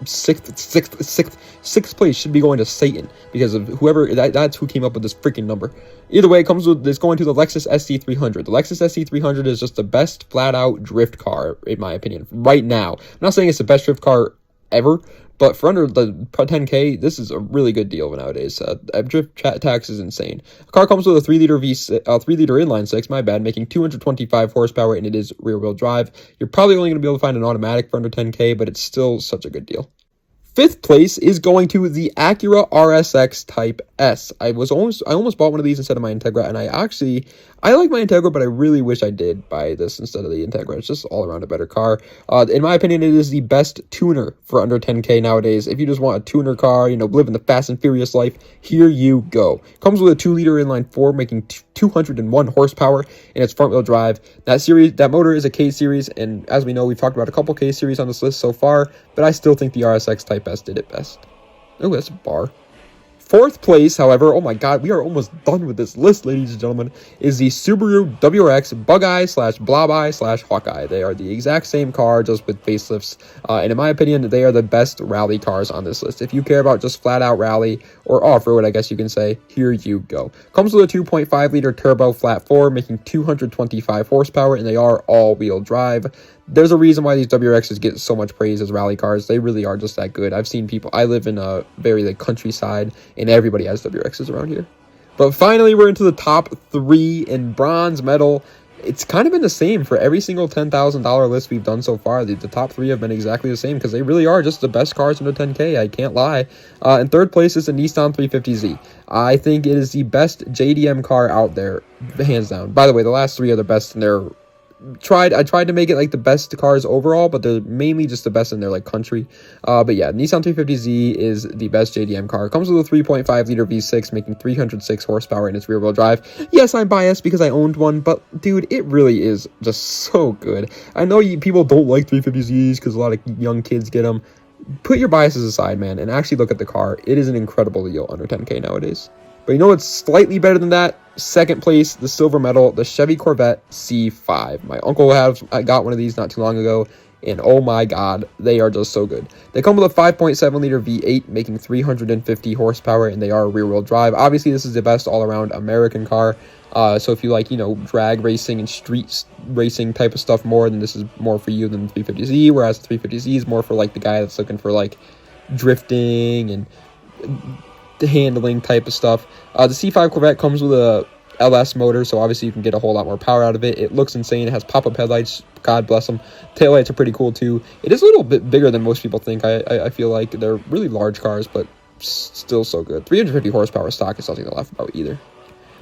sixth place should be going to Satan because of whoever that's who came up with this freaking number. Either way, it's going to the Lexus SC300. The Lexus SC300 is just the best flat-out drift car in my opinion right now. I'm not saying it's the best drift car ever, but for under the 10K, this is a really good deal nowadays. Drift tax is insane. The car comes with a 3-liter 3-liter inline-6, my bad, making 225 horsepower, and it is rear-wheel drive. You're probably only going to be able to find an automatic for under 10K, but it's still such a good deal. 5th place is going to the Acura RSX Type S. I almost bought one of these instead of my Integra, and I like my Integra, but I really wish I did buy this instead of the Integra. It's just all around a better car. In my opinion, it is the best tuner for under 10K nowadays. If you just want a tuner car, living the fast and furious life, here you go. Comes with a 2-liter inline-4, making 201 horsepower in its front-wheel drive. That motor is a K-Series, and as we know, we've talked about a couple K-Series on this list so far, but I still think the RSX Type S did it best. Oh, that's a bar. 4th place, however, oh my god, we are almost done with this list, ladies and gentlemen, is the Subaru WRX Bug-Eye/Blob-Eye/Hawkeye. They are the exact same car, just with facelifts, and in my opinion, they are the best rally cars on this list. If you care about just flat-out rally, or off-road, I guess you can say, here you go. Comes with a 2.5-liter turbo flat-4, making 225 horsepower, and they are all-wheel drive. There's a reason why these WRXs get so much praise as rally cars. They really are just that good. I've seen people, I live in a very countryside, and everybody has WRXs around here. But finally, we're into the top 3 in bronze medal. It's kind of been the same for every single $10,000 list we've done so far. The top 3 have been exactly the same because they really are just the best cars under 10K. I can't lie. In 3rd place is the Nissan 350Z. I think it is the best JDM car out there, hands down. By the way, the last 3 are the best in their I tried to make it like the best cars overall, but they're mainly just the best in their country. But yeah, Nissan 350Z is the best JDM car. It comes with a 3.5-liter V6, making 306 horsepower in its rear-wheel drive. Yes, I'm biased because I owned one, but dude, it really is just so good. I know people don't like 350Zs because a lot of young kids get them. Put your biases aside, man, and actually look at the car. It is an incredible deal under 10K nowadays. But you know what's slightly better than that? 2nd place, the silver medal, the Chevy Corvette C5. My uncle got one of these not too long ago. and oh my god, they are just so good. They come with a 5.7 liter V8, making 350 horsepower, and they are rear-wheel drive. Obviously, this is the best all-around American car. So if you like, drag racing and street racing type of stuff more, then this is more for you than the 350Z, whereas the 350Z is more for like the guy that's looking for like drifting and the handling type of stuff. The C5 Corvette comes with a LS motor, so obviously you can get a whole lot more power out of it. It looks insane. It has pop-up headlights. God bless them. Taillights are pretty cool too. It is a little bit bigger than most people think. I feel like they're really large cars, but still so good. 350 horsepower stock is something to laugh about either.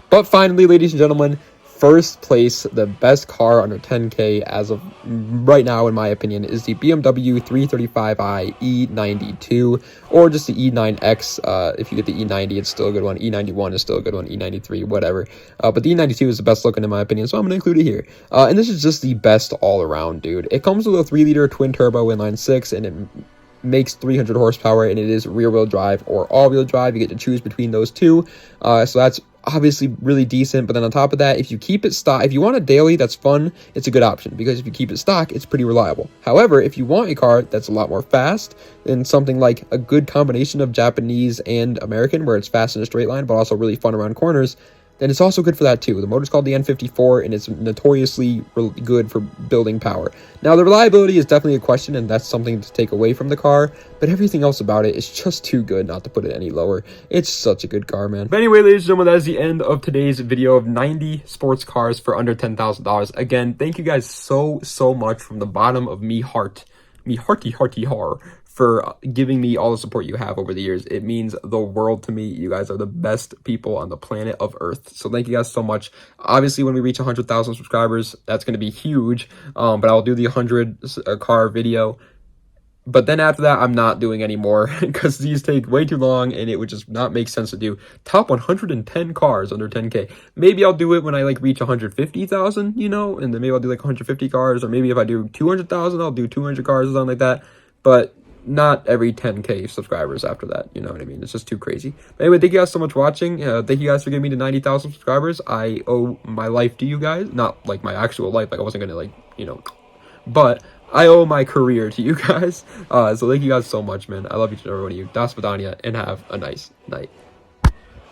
But finally, ladies and gentlemen, first place, the best car under 10K as of right now, in my opinion, is the BMW 335i E92, or just the E9X. If you get the E90, it's still a good one. E91 is still a good one. E93, whatever. But the E92 is the best looking, in my opinion, so I'm going to include it here. And this is just the best all around, dude. It comes with a 3-liter twin-turbo inline-6, and it makes 300 horsepower, and it is rear-wheel drive or all-wheel drive. You get to choose between those two. So that's obviously really decent, but then on top of that, if you keep it stock, if you want a daily that's fun, it's a good option, because if you keep it stock, it's pretty reliable. However, if you want a car that's a lot more fast, then something like a good combination of Japanese and American, where it's fast in a straight line but also really fun around corners, then it's also good for that too. The motor's called the N54, and it's notoriously really good for building power. Now, the reliability is definitely a question, and that's something to take away from the car, but everything else about it is just too good not to put it any lower. It's such a good car, man. But anyway, ladies and gentlemen, that is the end of today's video of 90 sports cars for under $10,000. Again, thank you guys so much from the bottom of me hearty for giving me all the support you have over the years. It means the world to me. You guys are the best people on the planet of Earth. So thank you guys so much. Obviously, when we reach 100,000 subscribers, that's going to be huge. But I'll do the 100 car video. But then after that, I'm not doing any more, because these take way too long, and it would just not make sense to do top 110 cars under 10K. Maybe I'll do it when I like reach 150,000, and then maybe I'll do like 150 cars, or maybe if I do 200,000, I'll do 200 cars or something like that. But not every 10K subscribers after that, you know what I mean? It's just too crazy. But anyway, thank you guys so much for watching. Thank you guys for getting me to 90,000 subscribers. I owe my life to you guys. Not like my actual life, like I wasn't gonna but I owe my career to you guys. So thank you guys so much, man. I love each and every one of you. Das Vidania, and have a nice night.